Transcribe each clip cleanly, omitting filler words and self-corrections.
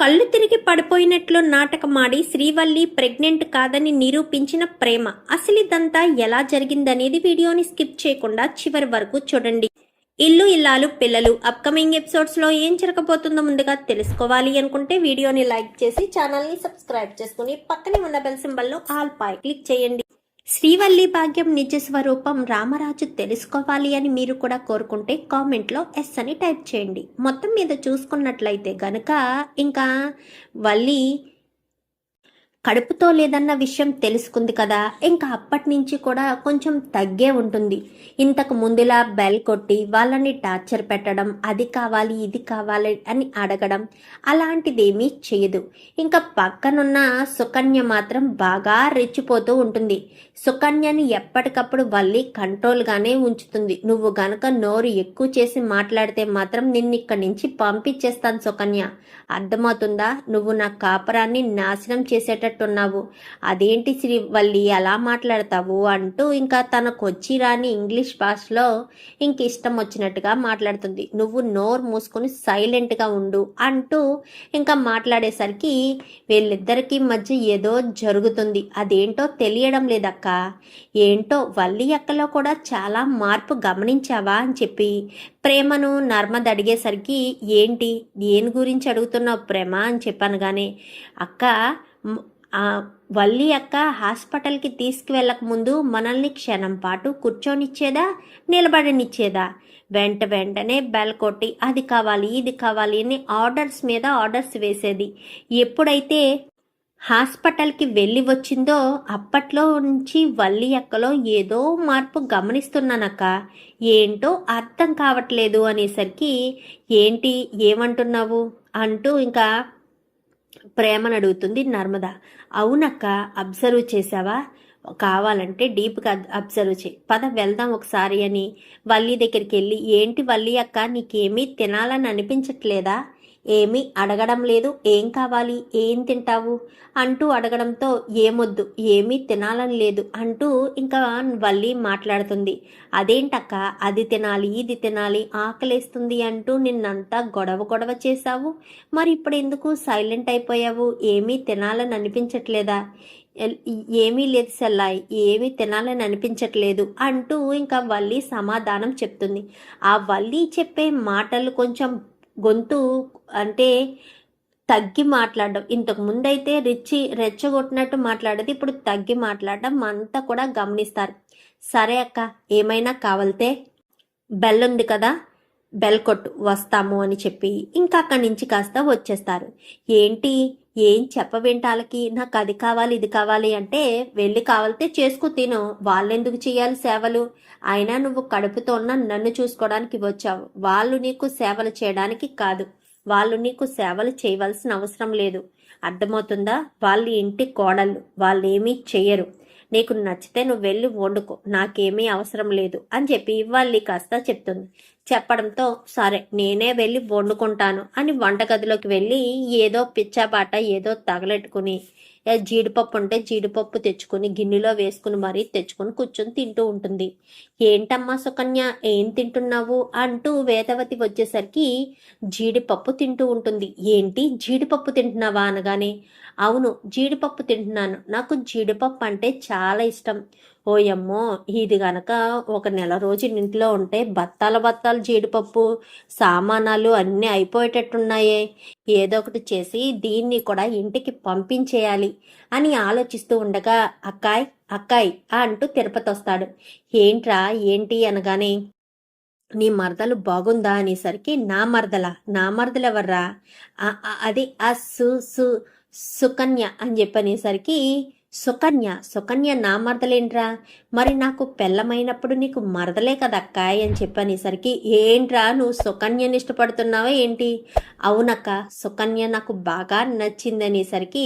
కళ్ళు తిరిగి పడిపోయినట్లు నాటకమాడి శ్రీవల్లి ప్రెగ్నెంట్ కాదని నిరూపించిన ప్రేమ. అసలు ఇదంతా ఎలా జరిగిందనేది వీడియోని స్కిప్ చేయకుండా చివరి వరకు చూడండి. ఇల్లు ఇల్లాలు పిల్లలు అప్కమింగ్ ఎపిసోడ్స్ లో ఏం జరగబోతుందో ముందుగా తెలుసుకోవాలి అనుకుంటే వీడియోని లైక్ చేసి ఛానల్ ని సబ్స్క్రైబ్ చేసుకుని పక్కనే ఉన్న బెల్ సింబల్ లో ఆల్ పై క్లిక్ చేయండి. శ్రీవల్లి భాగ్యం నిజ స్వరూపం రామరాజు తెలుసుకోవాలి అని మీరు కూడా కోరుకుంటే కామెంట్లో ఎస్ అని టైప్ చేయండి. మొత్తం మీద చూసుకున్నట్లయితే గనక ఇంకా వల్లి కడుపుతో లేదన్న విషయం తెలుసుకుంది కదా, ఇంకా అప్పటి నుంచి కూడా కొంచెం తగ్గే ఉంటుంది. ఇంతకు ముందులా బెల్ కొట్టి వాళ్ళని టార్చర్ పెట్టడం, అది కావాలి ఇది కావాలి అని అడగడం అలాంటిదేమీ చేయదు. ఇంకా పక్కనున్న సుకన్య మాత్రం బాగా రెచ్చిపోతూ ఉంటుంది. సుకన్యని ఎప్పటికప్పుడు వల్లి కంట్రోల్గానే ఉంచుతుంది. నువ్వు గనక నోరు ఎక్కువ చేసి మాట్లాడితే మాత్రం నిన్నిక్కడి నుంచి పంపించేస్తాను సుకన్య, అర్థమవుతుందా? నువ్వు నా కాపురాన్ని నాశనం చేసేటట్టున్నావు, అదేంటి శ్రీవల్లి అలా మాట్లాడతావు అంటూ ఇంకా తనకొచ్చి రాని ఇంగ్లీష్ భాషలో ఇంక ఇష్టం వచ్చినట్టుగా మాట్లాడుతుంది. నువ్వు నోరు మూసుకొని సైలెంట్గా ఉండు అంటూ ఇంకా మాట్లాడేసరికి వీళ్ళిద్దరికీ మధ్య ఏదో జరుగుతుంది. అదేంటో తెలియడం లేదక్క, ఏంటో వల్లి అక్కలో కూడా చాలా మార్పు గమనించావా అని చెప్పి ప్రేమను నర్మద అడిగేసరికి ఏంటి దేని గురించి అడుగుతున్నావు ప్రేమ అని చెప్పాను. కానీ అక్క వల్లి అక్క హాస్పిటల్కి తీసుకువెళ్ళక ముందు మనల్ని క్షణం పాటు కూర్చొనిచ్చేదా నిలబడనిచ్చేదా? వెంటనే బెల్ కొట్టి అది కావాలి ఇది కావాలి అని ఆర్డర్స్ మీద ఆర్డర్స్ వేసేది. ఎప్పుడైతే హాస్పిటల్కి వెళ్ళి వచ్చిందో అప్పట్లో నుంచి వల్లి అక్కలో ఏదో మార్పు గమనిస్తున్నానక్క, ఏంటో అర్థం కావట్లేదు అనేసరికి ఏంటి ఏమంటున్నావు అంటూ ఇంకా ప్రేమను అడుగుతుంది నర్మద. అవునక్క, అబ్జర్వ్ చేసావా? కావాలంటే డీప్గా అబ్జర్వ్ చేయి, పద వెళ్దాం ఒకసారి అని వల్లి దగ్గరికి వెళ్ళి ఏంటి వల్లి అక్క నీకేమీ తినాలని అనిపించట్లేదా? ఏమీ అడగడం లేదు, ఏం కావాలి ఏం తింటావు అంటూ అడగడంతో ఏమొద్దు ఏమీ తినాలని లేదు అంటూ ఇంకా వల్లి మాట్లాడుతుంది. అదేంటక్క అది తినాలి ఇది తినాలి ఆకలేస్తుంది అంటూ నిన్నంతా గొడవ చేశావు, మరి ఇప్పుడు ఎందుకు సైలెంట్ అయిపోయావు? ఏమీ తినాలని అనిపించట్లేదా? ఏమీ లేదు సెల్లాయ్, ఏమీ తినాలని అనిపించట్లేదు అంటూ ఇంకా వల్లి సమాధానం చెప్తుంది. ఆ వల్లి చెప్పే మాటలు కొంచెం గొంతు అంటే తగ్గి మాట్లాడడం, ఇంతకు ముందైతే రెచ్చగొట్టినట్టు మాట్లాడేది, ఇప్పుడు తగ్గి మాట్లాడడం అంతా కూడా గమనిస్తారు. సరే అక్క, ఏమైనా కావాలితే బెల్ ఉంది కదా బెల్ కొట్టు వస్తాము అని చెప్పి ఇంకా అక్కడి నుంచి కాస్త వచ్చేస్తారు. ఏంటి ఏం చెప్పవేంటాలకి నాకు అది కావాలి ఇది కావాలి అంటే వెళ్ళి కావాలితే చేసుకు తిను, వాళ్ళెందుకు చేయాలి సేవలు? అయినా నువ్వు కడుపుతో ఉన్న నన్ను చూసుకోవడానికి వచ్చావు, వాళ్ళు నీకు సేవలు చేయడానికి కాదు, వాళ్ళు నీకు సేవలు చేయవలసిన అవసరం లేదు, అర్థమవుతుందా? వాళ్ళ ఇంటి కోడళ్ళు, వాళ్ళు ఏమీ చెయ్యరు, నీకు నచ్చితే నువ్వు వెళ్ళి వండుకో, నాకేమీ అవసరం లేదు అని చెప్పి వాళ్ళు కాస్త చెప్తుంది. చెప్పడంతో సరే నేనే వెళ్ళి వండుకుంటాను అని వంటగదిలోకి వెళ్ళి ఏదో పిచ్చాబాట ఏదో తగలెట్టుకుని జీడిపప్పు ఉంటే జీడిపప్పు తెచ్చుకుని గిన్నెలో వేసుకుని మరీ తెచ్చుకుని కూర్చొని తింటూ ఉంటుంది. ఏంటమ్మా సుకన్య ఏం తింటున్నావు అంటూ వేదవతి వచ్చేసరికి జీడిపప్పు తింటూ ఉంటుంది. ఏంటి జీడిపప్పు తింటున్నావా అనగానే అవును జీడిపప్పు తింటున్నాను, నాకు జీడిపప్పు అంటే చాలా ఇష్టం. ఓయమ్మో, ఇది గనక ఒక నెల రోజులు ఇంట్లో ఉంటే బత్తాలు జీడిపప్పు సామానాలు అన్నీ అయిపోయేటట్టున్నాయే, ఏదో ఒకటి చేసి దీన్ని కూడా ఇంటికి పంపించేయాలి అని ఆలోచిస్తూ ఉండగా అక్కాయ్ అంటూ తిరుపతి వస్తాడు. ఏంట్రా ఏంటి అనగానే నీ మరదలు బాగుందా అనేసరికి నా మరదలెవర్రా? అది ఆ సుకన్య అని చెప్పనేసరికి సుకన్య నా మరదలేంట్రా? మరి నాకు పెళ్ళమైనప్పుడు నీకు మరదలే కదక్కాయ్ అని చెప్పనేసరికి ఏంట్రా నువ్వు సుకన్యని ఇష్టపడుతున్నావా ఏంటి? అవునక్క, సుకన్య నాకు బాగా నచ్చిందనేసరికి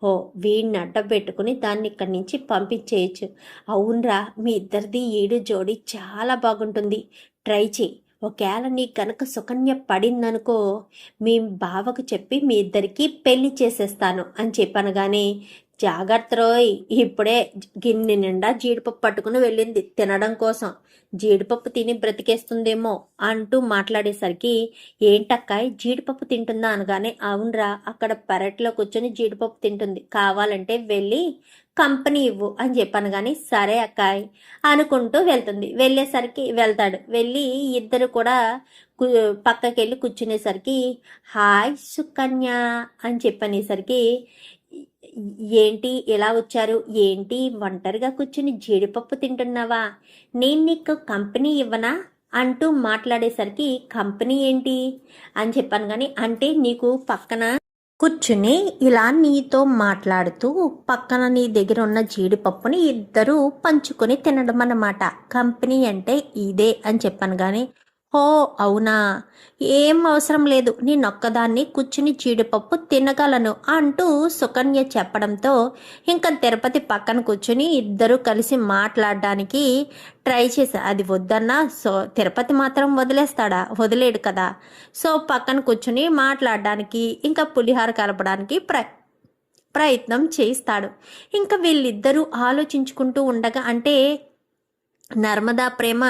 ఓ వీడిని అడ్డ పెట్టుకుని దాన్ని ఇక్కడి నుంచి పంపించేయచ్చు. అవునరా, మీ ఇద్దరిది ఈడు జోడి చాలా బాగుంటుంది, ట్రై చేయి, ఒకవేళ నీకు కనుక సుకన్య పడిందనుకో మీ బావకు చెప్పి మీ ఇద్దరికి పెళ్లి చేసేస్తాను అని చెప్పనగానే జాగ్రత్త రోయ్, ఇప్పుడే గిన్నె నిండా జీడిపప్పు పట్టుకుని వెళ్ళింది తినడం కోసం. జీడిపప్పు తిని బ్రతికేస్తుందేమో అంటూ మాట్లాడేసరికి, ఏంటక్కాయ్ జీడిపప్పు తింటుందా అనగానే, అవునరా అక్కడ పెరట్లో కూర్చొని జీడిపప్పు తింటుంది, కావాలంటే వెళ్ళి కంపెనీ ఇవ్వు అని చెప్పాను. కానీ సరే అక్కాయ్ అనుకుంటూ వెళ్తాడు. వెళ్ళి ఇద్దరు కూడా పక్కకెళ్ళి కూర్చునేసరికి, హాయ్ సుకన్య అని చెప్పనేసరికి, ఏంటి ఎలా వచ్చారు, ఏంటి ఒంటరిగా కూర్చుని జీడిపప్పు తింటున్నావా, నేను నీకు కంపెనీ ఇవ్వనా అంటూ మాట్లాడేసరికి, కంపెనీ ఏంటి అని చెప్పాను. కానీ అంటే నీకు పక్కన కూర్చుని ఇలా నీతో మాట్లాడుతూ పక్కన నీ దగ్గర ఉన్న జీడిపప్పుని ఇద్దరు పంచుకొని తినడం అన్నమాట. కంపెనీ అంటే ఇదే అని చెప్పాను. కానీ ఓ అవునా, ఏం అవసరం లేదు, నేనొక్కదాన్ని కూర్చుని జీడిపప్పు తినగలను అంటూ సుకన్య చెప్పడంతో ఇంకా తిరుపతి పక్కన కూర్చుని ఇద్దరు కలిసి మాట్లాడడానికి ట్రై చేశా. అది వద్దన్నా సో తిరుపతి మాత్రం వదిలేడు కదా. సో పక్కన కూర్చుని మాట్లాడడానికి ఇంకా పులిహార కలపడానికి ప్రయత్నం చేస్తాడు. ఇంకా వీళ్ళిద్దరూ ఆలోచించుకుంటూ ఉండగా, అంటే నర్మదా ప్రేమ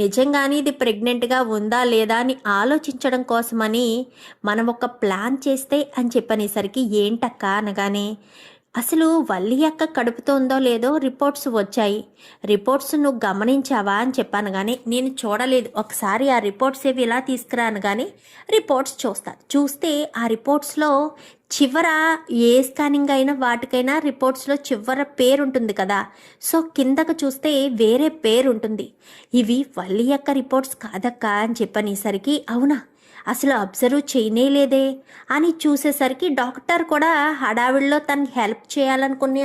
నిజంగానే ఇది ప్రెగ్నెంట్గా ఉందా లేదా అని ఆలోచించడం కోసమని మనం ఒక ప్లాన్ చేస్తే అని చెప్పనేసరికి, ఏంటక్క అనగానే, అసలు వల్లి అక్క కడుపుతోందో లేదో రిపోర్ట్స్ వచ్చాయి, రిపోర్ట్స్ నువ్వు గమనించావా అని చెప్పాను. కానీ నేను చూడలేదు, ఒకసారి ఆ రిపోర్ట్స్ ఏవి ఇలా తీసుకురాను. కానీ రిపోర్ట్స్ చూస్తే ఆ రిపోర్ట్స్లో చివర ఏ స్కానింగ్ అయినా వాటికైనా రిపోర్ట్స్లో చివర పేరు ఉంటుంది కదా. సో కిందకు చూస్తే వేరే పేరు ఉంటుంది. ఇవి వల్లి యొక్క రిపోర్ట్స్ కాదక్క అని చెప్పనేసరికి, అవునా అసలు అబ్జర్వ్ చేయనేలేదే అని చూసేసరికి, డాక్టర్ కూడా హడావిడిలో తనకి హెల్ప్ చేయాలనుకునే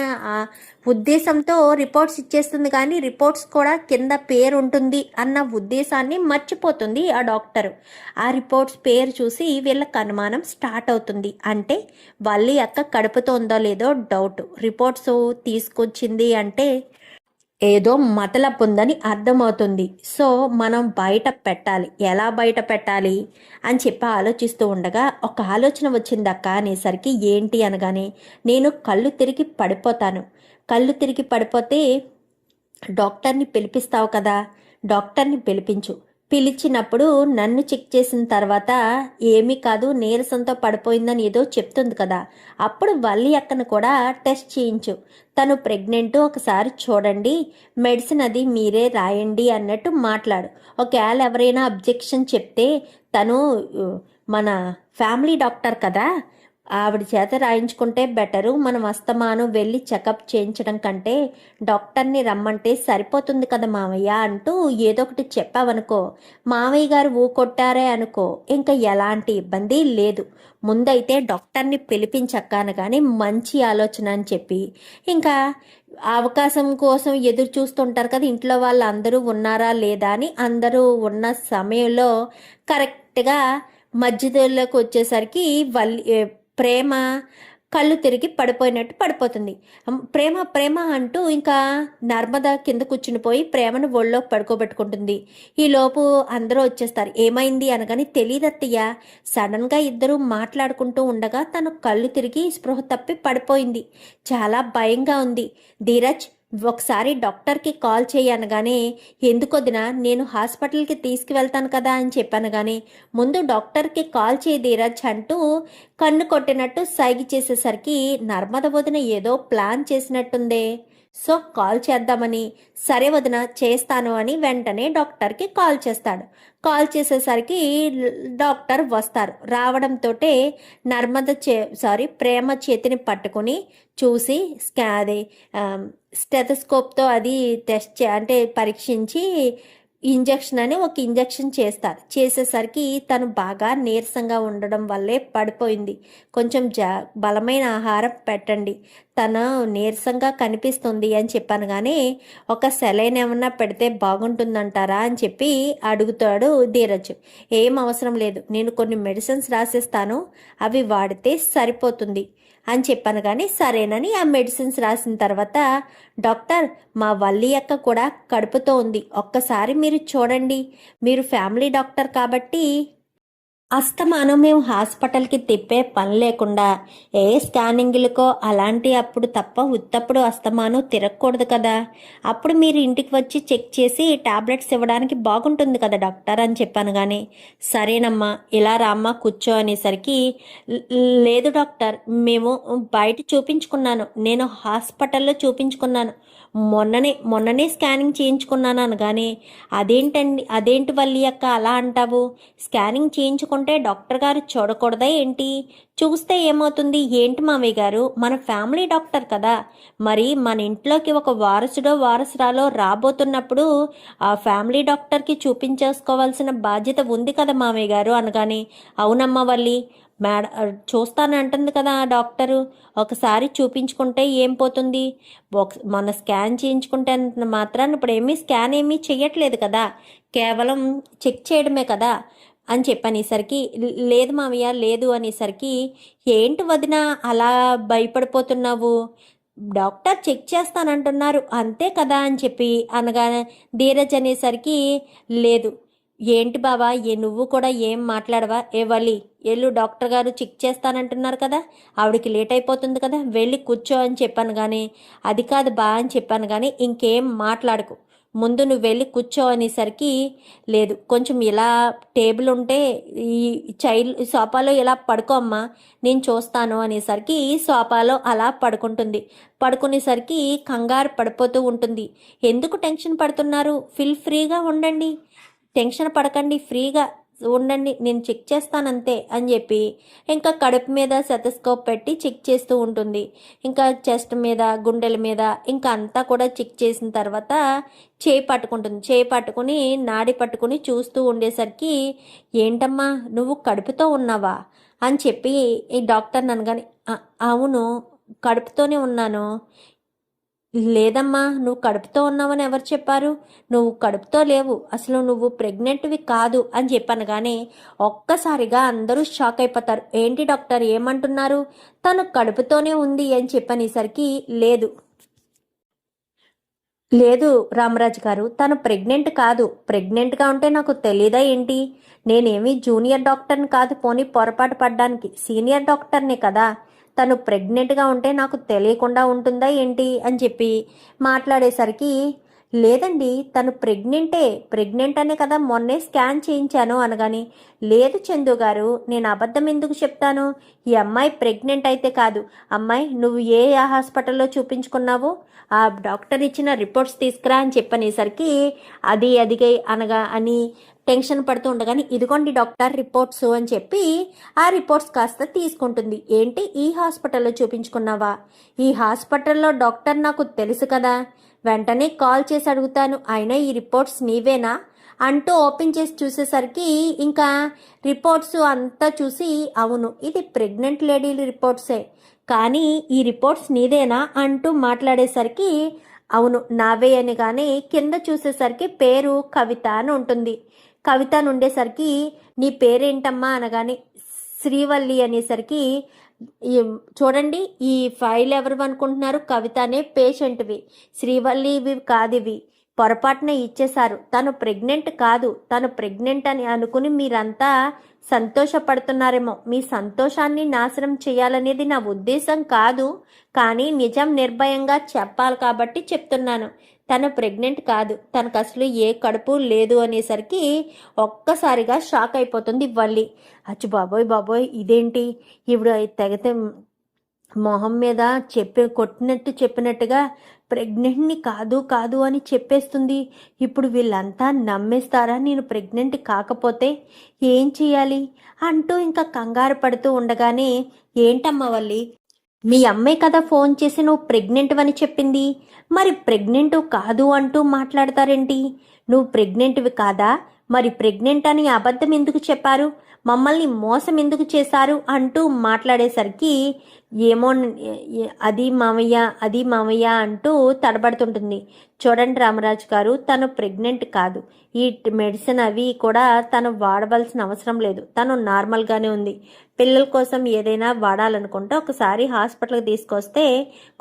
ఉద్దేశంతో రిపోర్ట్స్ ఇచ్చేస్తుంది. కానీ రిపోర్ట్స్ కూడా కింద పేరు ఉంటుంది అన్న ఉద్దేశాన్ని మర్చిపోతుంది ఆ డాక్టరు. ఆ రిపోర్ట్స్ పేరు చూసి వీళ్ళకి అనుమానం స్టార్ట్ అవుతుంది. అంటే వల్లి అక్క కడుపుతోందో లేదో డౌట్. రిపోర్ట్స్ తీసుకొచ్చింది అంటే ఏదో మతలబు ఉందని అర్థమవుతుంది. సో మనం బయట పెట్టాలి, ఎలా బయట పెట్టాలి అని చెప్పి ఆలోచిస్తూ ఉండగా ఒక ఆలోచన వచ్చిందక్క అనేసరికి, ఏంటి అనగానే, నేను కళ్ళు తిరిగి పడిపోతే డాక్టర్ని పిలిపిస్తావు కదా, డాక్టర్ని పిలిచినప్పుడు నన్ను చెక్ చేసిన తర్వాత ఏమీ కాదు నీరసంతో పడిపోయిందని ఏదో చెప్తుంది కదా, అప్పుడు వల్లి అక్కను కూడా టెస్ట్ చేయించు, తను ప్రెగ్నెంట్ ఒకసారి చూడండి, మెడిసిన్ అది మీరే రాయండి అన్నట్టు మాట్లాడు. ఒకవేళ ఎవరైనా అబ్జెక్షన్ చెప్తే, తను మన ఫ్యామిలీ డాక్టర్ కదా, ఆవిడ చేత రాయించుకుంటే బెటరు, మనం అస్తమాను వెళ్ళి చెకప్ చేయించడం కంటే డాక్టర్ని రమ్మంటే సరిపోతుంది కదా మావయ్య అంటూ ఏదో ఒకటి చెప్పావనుకో, మావయ్య గారు ఊకొట్టారే అనుకో, ఇంకా ఎలాంటి ఇబ్బంది లేదు, ముందైతే డాక్టర్ని పిలిపించక్కాను. కానీ మంచి ఆలోచన అని చెప్పి ఇంకా అవకాశం కోసం ఎదురు చూస్తుంటారు కదా ఇంట్లో వాళ్ళు అందరూ ఉన్నారా లేదా అని. అందరూ ఉన్న సమయంలో కరెక్ట్గా మధ్యలోకి వచ్చేసరికి ప్రేమ కళ్ళు తిరిగి పడిపోతుంది. ప్రేమ అంటూ ఇంకా నర్మద కింద కూర్చునిపోయి ప్రేమను ఒళ్ళో పడుకోబెట్టుకుంటుంది. ఈలోపు అందరూ వచ్చేస్తారు. ఏమైంది అనగానే, తెలియదత్తయ్య, సడన్గా ఇద్దరు మాట్లాడుకుంటూ ఉండగా తను కళ్ళు తిరిగి స్పృహ తప్పి పడిపోయింది, చాలా భయంగా ఉంది, ధీరజ్ ఒకసారి డాక్టర్కి కాల్ చేయనగానే, ఎందుకొదినా నేను హాస్పిటల్కి తీసుకువెళ్తాను కదా అని చెప్పాను. కానీ ముందు డాక్టర్కి కాల్ చేయి ధీరజ్ అంటూ కన్ను కొట్టినట్టు సైగ చేసేసరికి, నర్మద వదిన ఏదో ప్లాన్ చేసినట్టుందే, సో కాల్ చేద్దామని, సరే వదిన చేస్తాను అని వెంటనే డాక్టర్కి కాల్ చేస్తాడు. కాల్ చేసేసరికి డాక్టర్ వస్తారు. రావడంతో ప్రేమ చేతిని పట్టుకుని చూసి అది స్టెథోస్కోప్తో అది టెస్ట్ అంటే పరీక్షించి ఒక ఇంజెక్షన్ చేసేసరికి తను బాగా నీరసంగా ఉండడం వల్లే పడిపోయింది, కొంచెం బలమైన ఆహారం పెట్టండి, తను నీరసంగా కనిపిస్తుంది అని చెప్పాను. కానీ ఒక సెలైన్ ఏమన్నా పెడితే బాగుంటుందంటారా అని చెప్పి అడుగుతాడు ధీరజ్. ఏం అవసరం లేదు, నేను కొన్ని మెడిసిన్స్ రాసిస్తాను, అవి వాడితే సరిపోతుంది అని చెప్పాను. కానీ సరేనని ఆ మెడిసిన్స్ రాసిన తర్వాత, డాక్టర్ మా వల్లి అక్క కూడా కడుపుతో ఉంది, ఒక్కసారి మీరు చూడండి, మీరు ఫ్యామిలీ డాక్టర్ కాబట్టి అస్తమానం మేము హాస్పిటల్కి తిప్పే పని లేకుండా ఏ స్కానింగ్లకో అలాంటి అప్పుడు తప్ప ఉత్తప్పుడు అస్తమానం తిరగకూడదు కదా. అప్పుడు మీరు ఇంటికి వచ్చి చెక్ చేసి టాబ్లెట్స్ ఇవ్వడానికి బాగుంటుంది కదా డాక్టర్ అని చెప్పాను. కానీ సరేనమ్మా ఇలా రామ్మా కూర్చో అనేసరికి లేదు డాక్టర్, మేము బయట చూపించుకున్నాను, నేను హాస్పిటల్లో చూపించుకున్నాను, మొన్ననే స్కానింగ్ చేయించుకున్నాను అనగానే అదేంటి వల్లి అక్క అలా అంటావు? స్కానింగ్ చేయించుకుంటే డాక్టర్ గారు చూడకూడదా ఏంటి? చూస్తే ఏమవుతుంది ఏంటి మామయ్య గారు, మన ఫ్యామిలీ డాక్టర్ కదా, మరి మన ఇంట్లోకి ఒక వారసుడో వారసురాలో రాబోతున్నప్పుడు ఆ ఫ్యామిలీ డాక్టర్కి చూపించేసుకోవాల్సిన బాధ్యత ఉంది కదా మామయ్య గారు అనగానే అవునమ్మ వల్లి, చూస్తాను అంటుంది కదా డాక్టరు, ఒకసారి చూపించుకుంటే ఏం పోతుంది, మన స్కాన్ చేయించుకుంటే మాత్రాన్ని ఇప్పుడు స్కాన్ ఏమీ చెయ్యట్లేదు కదా, కేవలం చెక్ చేయడమే కదా అని చెప్పనేసరికి లేదు మామయ్య లేదు అనేసరికి ఏంటి వదిన అలా భయపడిపోతున్నావు, డాక్టర్ చెక్ చేస్తానంటున్నారు అంతే కదా అని చెప్పి అనగా ధీరజ్ అనేసరికి లేదు ఏంటి బావా నువ్వు కూడా ఏం మాట్లాడవా, వల్లి ఎల్లు డాక్టర్ గారు చెక్ చేస్తానంటున్నారు కదా, ఆవిడకి లేట్ అయిపోతుంది కదా, వెళ్ళి కూర్చో అని చెప్పాను. కానీ అది కాదు బా అని చెప్పాను. కానీ ఇంకేం మాట్లాడకు, ముందు నువ్వు వెళ్ళి కూర్చో అనేసరికి లేదు కొంచెం ఇలా టేబుల్ ఉంటే ఈ సోఫాలో ఇలా పడుకో అమ్మా నేను చూస్తాను అనేసరికి సోఫాలో అలా పడుకుంటుంది. పడుకునేసరికి కంగారు పడిపోతూ ఉంటుంది. ఎందుకు టెన్షన్ పడుతున్నారు, ఫ్రీగా ఉండండి, టెన్షన్ పడకండి, ఫ్రీగా ఉండండి, నేను చెక్ చేస్తానంతే అని చెప్పి ఇంకా కడుపు మీద సెటస్కోప్ పెట్టి చెక్ చేస్తూ ఉంటుంది. ఇంకా చెస్ట్ మీద గుండెల మీద ఇంకా అంతా కూడా చెక్ చేసిన తర్వాత చేయి పట్టుకుంటుంది. చేయి పట్టుకుని నాడి పట్టుకుని చూస్తూ ఉండేసరికి ఏంటమ్మా నువ్వు కడుపుతో ఉన్నావా అని చెప్పి ఈ డాక్టర్ అనగానే అవును కడుపుతోనే ఉన్నాను. లేదమ్మా నువ్వు కడుపుతో ఉన్నావని ఎవరు చెప్పారు, నువ్వు కడుపుతో లేవు, అసలు నువ్వు ప్రెగ్నెంట్వి కాదు అని చెప్పాను. కానీ ఒక్కసారిగా అందరూ షాక్ అయిపోతారు. ఏంటి డాక్టర్ ఏమంటున్నారు, తను కడుపుతోనే ఉంది అని చెప్పనేసరికి లేదు రామరాజు గారు, తను ప్రెగ్నెంట్ కాదు, ప్రెగ్నెంట్గా ఉంటే నాకు తెలీదా ఏంటి, నేనేమి జూనియర్ డాక్టర్ని కాదు, పోనీ పొరపాటు పడ్డానికి సీనియర్ డాక్టర్నే కదా, తను ప్రెగ్నెంట్గా ఉంటే నాకు తెలియకుండా ఉంటుందా ఏంటి అని చెప్పి మాట్లాడేసరికి లేదండి తను ప్రెగ్నెంట్ అనే కదా మొన్నే స్కాన్ చేయించాను అనగాని లేదు చందు గారు, నేను అబద్ధం ఎందుకు చెప్తాను, ఈ అమ్మాయి ప్రెగ్నెంట్ అయితే కాదు, అమ్మాయి నువ్వు ఏ హాస్పిటల్లో చూపించుకున్నావో ఆ డాక్టర్ ఇచ్చిన రిపోర్ట్స్ తీసుకురా అని చెప్పనేసరికి అదిగై అనగా అని టెన్షన్ పడుతూ ఉండగానే ఇదిగోండి డాక్టర్ రిపోర్ట్స్ అని చెప్పి ఆ రిపోర్ట్స్ కాస్త తీసుకుంటుంది. ఏంటి ఈ హాస్పిటల్లో చూపించుకున్నావా, ఈ హాస్పిటల్లో డాక్టర్ నాకు తెలుసు కదా, వెంటనే కాల్ చేసి అడుగుతాను, అయినా ఈ రిపోర్ట్స్ నీవేనా అంటూ ఓపెన్ చేసి చూసేసరికి ఇంకా రిపోర్ట్స్ అంతా చూసి అవును ఇది ప్రెగ్నెంట్ లేడీ రిపోర్ట్సే, కానీ ఈ రిపోర్ట్స్ నీదేనా అంటూ మాట్లాడేసరికి అవును నావే అని. కానీ కింద చూసేసరికి పేరు కవిత అని ఉంటుంది. కవిత అని ఉండేసరికి నీ పేరేంటమ్మా అనగానే శ్రీవల్లి అనేసరికి చూడండి ఈ ఫైల్ ఎవరు అనుకుంటున్నారు, కవిత అనే పేషెంట్వి, శ్రీవల్లివి కాదు, ఇవి పొరపాటున ఇచ్చేశారు, తను ప్రెగ్నెంట్ కాదు, తను ప్రెగ్నెంట్ అని అనుకుని మీరంతా సంతోషపడుతున్నారేమో, మీ సంతోషాన్ని నాశనం చేయాలనేది నా ఉద్దేశం కాదు, కానీ నిజం నిర్భయంగా చెప్పాలి కాబట్టి చెప్తున్నాను, తను ప్రెగ్నెంట్ కాదు, తనకు అసలు ఏ కడుపు లేదు అనేసరికి ఒక్కసారిగా షాక్ అయిపోతుంది వల్లి. అచ్చు బాబోయ్ ఇదేంటి ఇప్పుడు తెగతే మొహం మీద చెప్పినట్టుగా ప్రెగ్నెంట్ని కాదు అని చెప్పేస్తుంది. ఇప్పుడు వీళ్ళంతా నమ్మేస్తారా నేను ప్రెగ్నెంట్ కాకపోతే, ఏం చేయాలి అంటూ ఇంకా కంగారు పడుతూ ఉండగానే ఏంటమ్మా వల్లి, మీ అమ్మే కదా ఫోన్ చేసి నువ్వు ప్రెగ్నెంట్ అని చెప్పింది, మరి ప్రెగ్నెంట్ కాదు అంటూ మాట్లాడతారేంటి, నువ్వు ప్రెగ్నెంట్వి కాదా, మరి ప్రెగ్నెంట్ అని అబద్ధం ఎందుకు చెప్పారు, మమ్మల్ని మోసం ఎందుకు చేశారు అంటూ మాట్లాడేసరికి ఏమో అది మామయ్య అంటూ తడబడుతుంటుంది. చూడండి రామరాజు గారు, తను ప్రెగ్నెంట్ కాదు, ఈ మెడిసిన్ అవి కూడా తను వాడవలసిన అవసరం లేదు, తను నార్మల్గానే ఉంది, పిల్లల కోసం ఏదైనా వాడాలనుకుంటే ఒకసారి హాస్పిటల్కి తీసుకొస్తే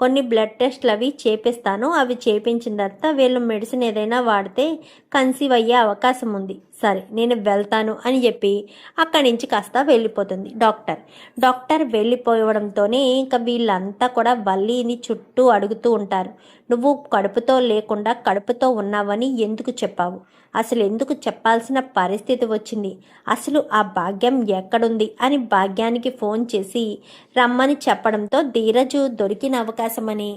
కొన్ని బ్లడ్ టెస్ట్లు అవి చేపిస్తాను, అవి చేపించిన తర్వాత వీళ్ళు మెడిసిన్ ఏదైనా వాడితే కన్సీవ్ అయ్యే అవకాశం ఉంది, సరే నేను వెళ్తాను అని చెప్పి అక్కడి నుంచి కాస్త వెళ్ళిపోతుంది డాక్టర్ వెళ్ళిపోవడంతోనే ఇంకా వీళ్ళంతా కూడా వల్లిని చుట్టూ అడుగుతూ ఉంటారు. నువ్వు కడుపుతో లేకుండా కడుపుతో ఉన్నావని ఎందుకు చెప్పావు? అసలు ఎందుకు చెప్పాల్సిన పరిస్థితి వచ్చింది? అసలు ఆ భాగ్యం ఎక్కడుంది అని భాగ్యానికి ఫోన్ చేసి రమ్మని చెప్పడంతో ధీరజు దొరికిన అవకాశమని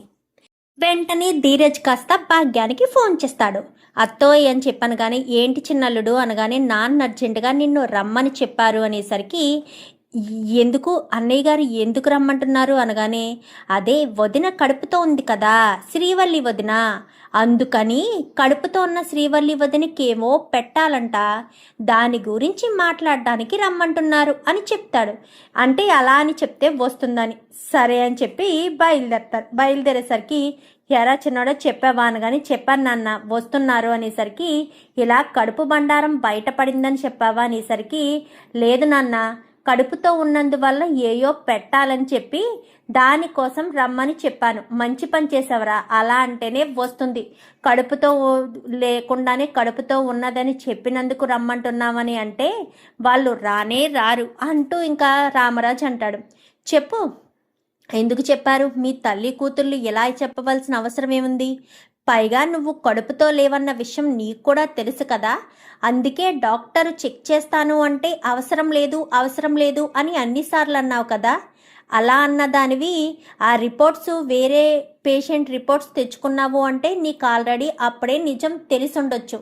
వెంటనే ధీరజ్ కాస్త భాగ్యానికి ఫోన్ చేస్తాడు. అత్తోయ్ అని చెప్పాను కానీ ఏంటి చిన్నల్లుడు అనగానే నాన్న అర్జెంటుగా నిన్ను రమ్మని చెప్పారు అనేసరికి ఎందుకు అన్నయ్య గారు ఎందుకు రమ్మంటున్నారు అనగానే అదే వదిన కడుపుతో ఉంది కదా శ్రీవల్లి వదిన, అందుకని కడుపుతో ఉన్న శ్రీవల్లి వదినకేమో పెట్టాలంట, దాని గురించి మాట్లాడడానికి రమ్మంటున్నారు అని చెప్తాడు. అంటే అలా అని చెప్తే వస్తుందని సరే అని చెప్పి బయలుదేరేసరికి ఎరా చిన్నోడో చెప్పావా అనగాని చెప్పాను నాన్న వస్తున్నారు అనేసరికి ఇలా కడుపు బండారం బయటపడిందని చెప్పావా అనేసరికి లేదు నాన్న కడుపుతో ఉన్నందువల్ల ఏయో పెట్టాలని చెప్పి దానికోసం రమ్మని చెప్పాను, మంచి పని చేసావరా, అలా అంటేనే వస్తుంది, కడుపుతో లేకుండానే కడుపుతో ఉన్నదని చెప్పినందుకు రమ్మంటున్నామని అంటే వాళ్ళు రానే రారు అంటూ ఇంకా రామరాజు అంటాడు. చెప్పు ఎందుకు చెప్పారు? మీ తల్లి కూతుర్లు ఎలా చెప్పవలసిన అవసరం ఏముంది? పైగా నువ్వు కడుపుతో లేవన్న విషయం నీకు కూడా తెలుసు కదా, అందుకే డాక్టరు చెక్ చేస్తాను అంటే అవసరం లేదు అని అన్నిసార్లు అన్నావు కదా, అలా అన్నదానివి ఆ రిపోర్ట్స్ వేరే పేషెంట్ రిపోర్ట్స్ తెచ్చుకున్నావు అంటే నీకు ఆల్రెడీ అప్పుడే నిజం తెలిసి ఉండొచ్చు,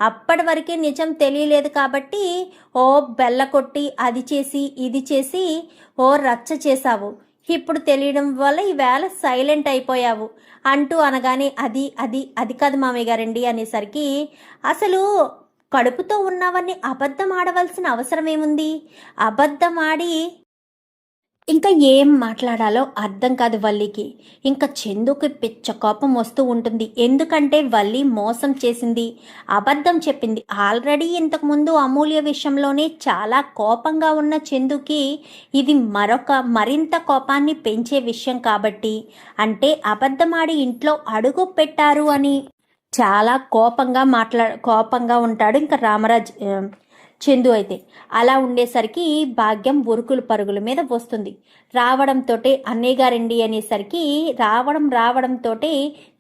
అప్పటి వరకే నిజం తెలియలేదు కాబట్టి ఓ బెల్ల కొట్టి అది చేసి ఇది చేసి ఓ రచ్చ చేశావు, ఇప్పుడు తెలియడం వల్ల ఈవేళ సైలెంట్ అయిపోయావు అంటూ అనగానే అది అది అది కాదు మామయ్య గారండి అనేసరికి అసలు కడుపుతో ఉన్నావని అబద్ధం ఆడవలసిన అవసరం ఏముంది? అబద్ధం ఆడి ఇంకా ఏం మాట్లాడాలో అర్థం కాదు వల్లికి. ఇంకా చందుకి పిచ్చ కోపం వస్తూ ఉంటుంది. ఎందుకంటే వల్లి మోసం చేసింది, అబద్ధం చెప్పింది. ఆల్రెడీ ఇంతకుముందు అమూల్య విషయంలోనే చాలా కోపంగా ఉన్న చందుకి ఇది మరింత కోపాన్ని పెంచే విషయం కాబట్టి, అంటే అబద్ధమాడి ఇంట్లో అడుగు పెట్టారు అని చాలా కోపంగా ఉంటాడు ఇంకా చందు అయితే. అలా ఉండేసరికి భాగ్యం ఉరుకులు పరుగుల మీద వస్తుంది. రావడంతో అన్నయ్య గారండి అనేసరికి రావడంతో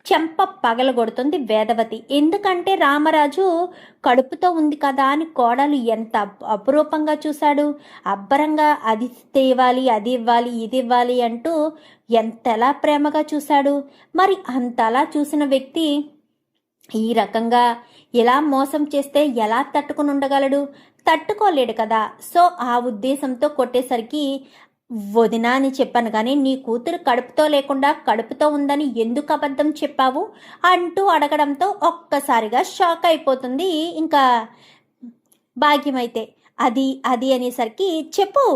చెంప పగలగొడుతుంది వేదవతి. ఎందుకంటే రామరాజు కడుపుతో ఉంది కదా అని కోడలు ఎంత అపురూపంగా చూశాడు, అబ్బరంగా అది తేవాలి, అది ఇవ్వాలి, ఇది ఇవ్వాలి అంటూ ఎంతలా ప్రేమగా చూశాడు. మరి అంతలా చూసిన వ్యక్తి ఈ రకంగా ఎలా మోసం చేస్తే ఎలా తట్టుకుని ఉండగలడు? తట్టుకోలేడు కదా. సో ఆ ఉద్దేశంతో కొట్టేసరికి వదినా అని చెప్పాను కానీ నీ కూతురు కడుపుతో లేకుండా కడుపుతో ఉందని ఎందుకు అబద్ధం చెప్పావు అంటూ అడగడంతో ఒక్కసారిగా షాక్ అయిపోతుంది ఇంకా భాగ్యమైతే. అది అనేసరికి చెప్పు,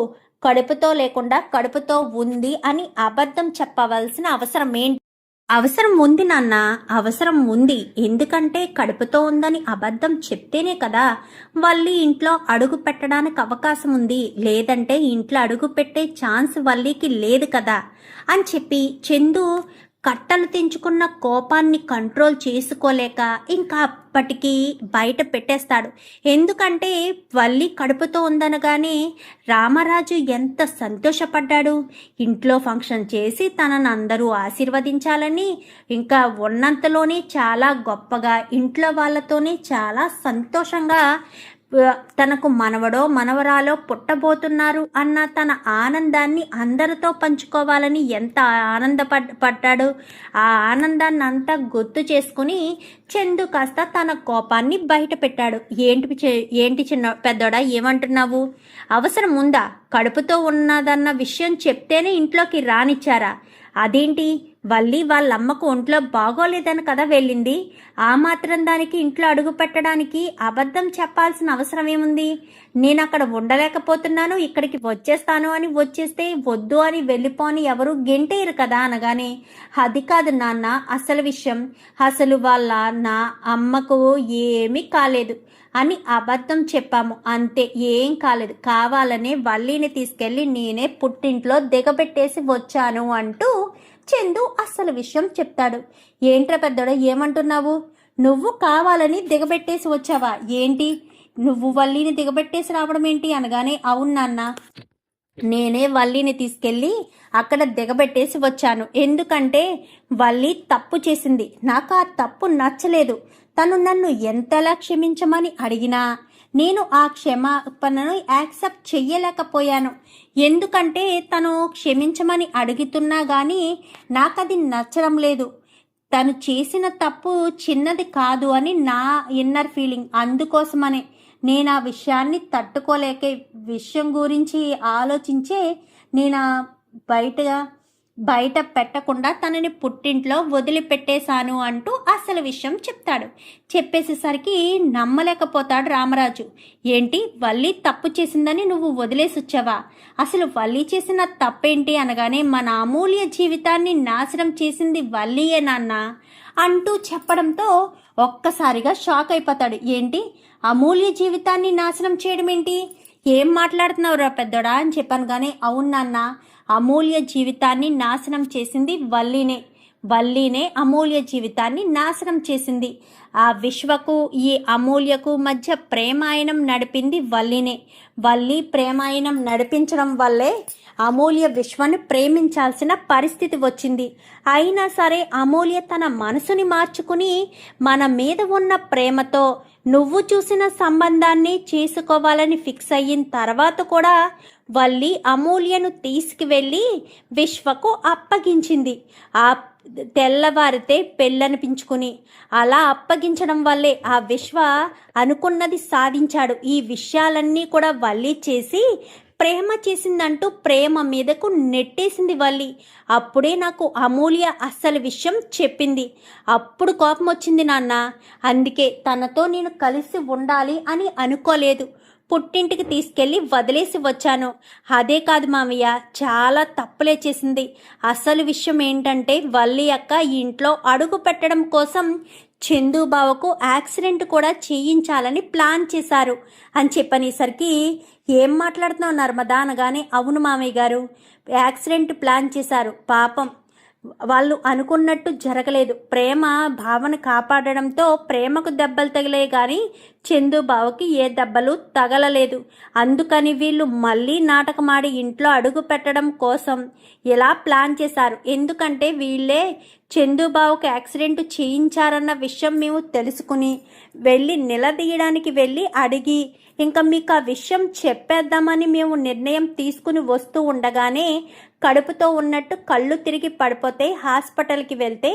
కడుపుతో లేకుండా కడుపుతో ఉంది అని అబద్ధం చెప్పవలసిన అవసరం ఏంటి? అవసరం ఉంది నాన్న, అవసరం ఉంది. ఎందుకంటే కడుపుతో ఉందని అబద్ధం చెప్తేనే కదా వల్లి ఇంట్లో అడుగు పెట్టడానికి అవకాశం ఉంది, లేదంటే ఇంట్లో అడుగు పెట్టే ఛాన్స్ వల్లికి లేదు కదా అని చెప్పి చందు కట్టలు తెంచుకున్న కోపాన్ని కంట్రోల్ చేసుకోలేక ఇంకా అప్పటికి బయట పెట్టేస్తాడు. ఎందుకంటే వల్లి కడుపుతో ఉందనగానే రామరాజు ఎంత సంతోషపడ్డాడు. ఇంట్లో ఫంక్షన్ చేసి తనను అందరూ ఆశీర్వదించాలని, ఇంకా ఉన్నంతలోనే చాలా గొప్పగా ఇంట్లో వాళ్ళతోనే చాలా సంతోషంగా తనకు మనవడో మనవరాలో పుట్టబోతున్నారు అన్న తన ఆనందాన్ని అందరితో పంచుకోవాలని ఎంత ఆనందపడ్డాడు. ఆ ఆనందాన్ని అంతా గుర్తు చేసుకుని చందు కాస్త తన కోపాన్ని బయట పెట్టాడు. ఏంటి చిన్న పెద్దోడా ఏమంటున్నావు? అవసరం ఉందా? కడుపుతో ఉన్నదన్న విషయం చెప్తేనే ఇంట్లోకి రానిచ్చారా? అదేంటి వల్లి వాళ్ళమ్మకు ఒంట్లో బాగోలేదని కదా వెళ్ళింది, ఆ మాత్రం దానికి ఇంట్లో అడుగు పెట్టడానికి అబద్ధం చెప్పాల్సిన అవసరం ఏముంది? నేను అక్కడ ఉండలేకపోతున్నాను, ఇక్కడికి వచ్చేస్తాను అని వచ్చేస్తే వద్దు అని వెళ్ళిపోని ఎవరు గెంటేరు కదా అనగానే అది కాదు నాన్న అసలు విషయం, అసలు వాళ్ళ నా అమ్మకు ఏమీ కాలేదు అని అబద్ధం చెప్పాము అంతే, ఏం కాలేదు, కావాలనే వల్లిని తీసుకెళ్ళి నేనే పుట్టింట్లో దిగబెట్టేసి వచ్చాను అంటూ చందు అసలు విషయం చెప్తాడు. ఏంట్రా పెద్దోడా ఏమంటున్నావు? నువ్వు కావాలని దిగబెట్టేసి వచ్చావా ఏంటి? నువ్వు వల్లిని దిగబెట్టేసి రావడం ఏంటి అనగానే, అవును నాన్న, నేనే వల్లిని తీసుకెళ్ళి అక్కడ దిగబెట్టేసి వచ్చాను. ఎందుకంటే వల్లి తప్పు చేసింది, నాకు ఆ తప్పు నచ్చలేదు. తను నన్ను ఎంతలా క్షమించమని అడిగినా నేను ఆ క్షమాపణను యాక్సెప్ట్ చెయ్యలేకపోయాను. ఎందుకంటే తను క్షమించమని అడుగుతున్నా కానీ నాకు అది నచ్చడం లేదు. తను చేసిన తప్పు చిన్నది కాదు అని నా ఇన్నర్ ఫీలింగ్. అందుకోసమనే నేను ఆ విషయాన్ని తట్టుకోలేక విషయం గురించి ఆలోచించే నేను బయట పెట్టకుండా తనని పుట్టింట్లో వదిలిపెట్టేశాను అంటూ అసలు విషయం చెప్తాడు. చెప్పేసేసరికి నమ్మలేకపోతాడు రామరాజు. ఏంటి, వల్లి తప్పు చేసిందని నువ్వు వదిలేసి వచ్చావా? అసలు వల్లి చేసిన తప్పేంటి అనగానే, మన అమూల్య జీవితాన్ని నాశనం చేసింది వల్లియే నాన్న అంటూ చెప్పడంతో ఒక్కసారిగా షాక్ అయిపోతాడు. ఏంటి, అమూల్య జీవితాన్ని నాశనం చేయడం ఏంటి? ఏం మాట్లాడుతున్నావు రా పెద్దోడా అని చెప్పాను. కానీ అవును నాన్న, అమూల్య జీవితాన్ని నాశనం చేసింది వల్లీనే అమూల్య జీవితాన్ని నాశనం చేసింది. ఆ విశ్వకు ఈ అమూల్యకు మధ్య ప్రేమాయణం నడిపింది వల్లీనే. వల్లి ప్రేమాయణం నడిపించడం వల్లే అమూల్య విశ్వను ప్రేమించాల్సిన పరిస్థితి వచ్చింది. అయినా సరే అమూల్య తన మనసుని మార్చుకుని మన మీద ఉన్న ప్రేమతో నువ్వు చూసిన సంబంధాన్ని చేసుకోవాలని ఫిక్స్ అయిన తర్వాత కూడా వల్లి అమూల్యను తీసుకువెళ్ళి విశ్వకు అప్పగించింది. ఆ తెల్లవారితే పెళ్ళనిపించుకుని అలా అప్పగించడం వల్లే ఆ విశ్వ అనుకున్నది సాధించాడు. ఈ విషయాలన్నీ కూడా వల్లి చేసి ప్రేమ చేసిందంటూ ప్రేమ మీదకు నెట్టేసింది వల్లి. అప్పుడే నాకు అమూల్య అస్సలు విషయం చెప్పింది. అప్పుడు కోపం వచ్చింది నాన్న. అందుకే తనతో నేను కలిసి ఉండాలి అని అనుకోలేదు. పుట్టింటికి తీసుకెళ్ళి వదిలేసి వచ్చాను. అదే కాదు మామయ్య, చాలా తప్పులే చేసింది. అసలు విషయం ఏంటంటే వల్లి అక్క ఇంట్లో అడుగు పెట్టడం కోసం చందుబావకు యాక్సిడెంట్ కూడా చేయించాలని ప్లాన్ చేశారు అని చెప్పనేసరికి, ఏం మాట్లాడుతున్నావు నర్మదా అనగానే, అవును మామయ్య గారు, యాక్సిడెంట్ ప్లాన్ చేశారు. పాపం వాళ్ళు అనుకున్నట్టు జరగలేదు. ప్రేమ భావన కాపాడడంతో ప్రేమకు దెబ్బలు తగిలే కానీ చందుబావకి ఏ దెబ్బలు తగలలేదు. అందుకని వీళ్ళు మళ్ళీ నాటకమాడి ఇంట్లో అడుగు పెట్టడం కోసం ఇలా ప్లాన్ చేశారు. ఎందుకంటే వీళ్ళే చందుబావకు యాక్సిడెంట్ చేయించారన్న విషయం మేము తెలుసుకుని వెళ్ళి నిలదీయడానికి వెళ్ళి అడిగి ఇంకా మీకు ఆ విషయం చెప్పేద్దామని మేము నిర్ణయం తీసుకుని వస్తూ ఉండగానే కడుపుతో ఉన్నట్టు కళ్ళు తిరిగి పడిపోతే హాస్పిటల్కి వెళ్తే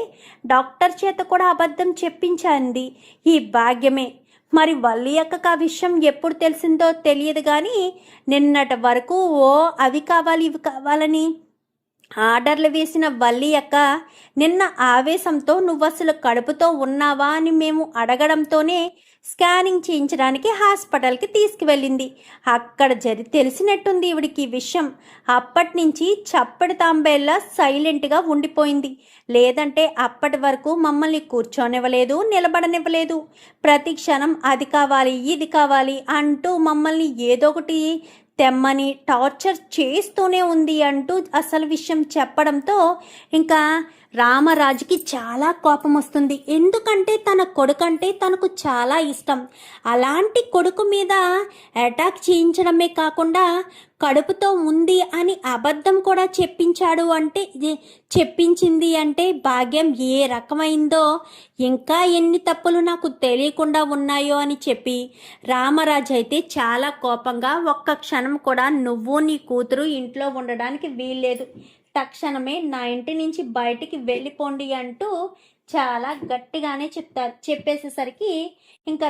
డాక్టర్ చేత కూడా అబద్ధం చెప్పించింది ఈ భాగ్యమే. మరి వల్లి అక్కకు ఆ విషయం ఎప్పుడు తెలిసిందో తెలియదు కానీ నిన్నటి వరకు అవి కావాలి ఇవి కావాలని ఆర్డర్లు వేసిన వల్లి అక్క నిన్న ఆవేశంతో నువ్వు అసలు కడుపుతో ఉన్నావా అని మేము అడగడంతోనే స్కానింగ్ చేయించడానికి హాస్పిటల్కి తీసుకువెళ్ళింది. అక్కడ తెలిసినట్టుంది ఈవిడికి విషయం. అప్పటి నుంచి చప్పటి తాంబేళ్ళ సైలెంట్గా ఉండిపోయింది. లేదంటే అప్పటి వరకు మమ్మల్ని కూర్చోనివ్వలేదు, నిలబడనివ్వలేదు. ప్రతి క్షణం అది కావాలి ఇది కావాలి అంటూ మమ్మల్ని ఏదో ఒకటి తెమ్మని టార్చర్ చేస్తూనే ఉంది అంటూ అసలు విషయం చెప్పడంతో ఇంకా రామరాజుకి చాలా కోపం వస్తుంది. ఎందుకంటే తన కొడుకంటే తనకు చాలా ఇష్టం. అలాంటి కొడుకు మీద అటాక్ చేయించడమే కాకుండా కడుపుతో ఉంది అని అబద్ధం కూడా చెప్పించింది అంటే భాగ్యం ఏ రకమైందో, ఇంకా ఎన్ని తప్పులు నాకు తెలియకుండా ఉన్నాయో అని చెప్పి రామరాజు అయితే చాలా కోపంగా, ఒక్క క్షణం కూడా నువ్వు నీ కూతురు ఇంట్లో ఉండడానికి వీల్లేదు, తక్షణమే నా ఇంటి నుంచి బయటికి వెళ్ళిపోండి అంటూ చాలా గట్టిగానే చెప్తారు. చెప్పేసేసరికి ఇంకా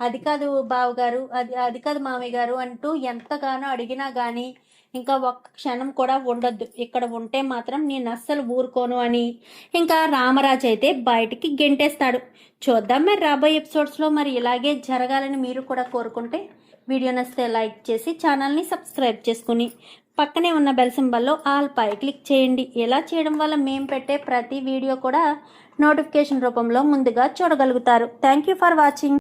అది కాదు బావగారు, అది కాదు మామయ్య గారు అంటూ ఎంతగానో అడిగినా కానీ ఇంకా ఒక్క క్షణం కూడా ఉండొద్దు, ఇక్కడ ఉంటే మాత్రం నేను అస్సలు ఊరుకోను అని ఇంకా రామరాజు అయితే బయటికి గెంటేస్తాడు. చూద్దాం మరి రాబోయే ఎపిసోడ్స్లో మరి ఇలాగే జరగాలని మీరు కూడా కోరుకుంటే వీడియో నచ్చితే లైక్ చేసి ఛానల్ని సబ్స్క్రైబ్ చేసుకుని పక్కనే ఉన్న బెల్ సింబల్లో ఆల్ పై క్లిక్ చేయండి. ఇలా చేయడం వల్ల మేము పెట్టే ప్రతి వీడియో కూడా నోటిఫికేషన్ రూపంలో ముందుగా చూడగలుగుతారు. Thank you for watching.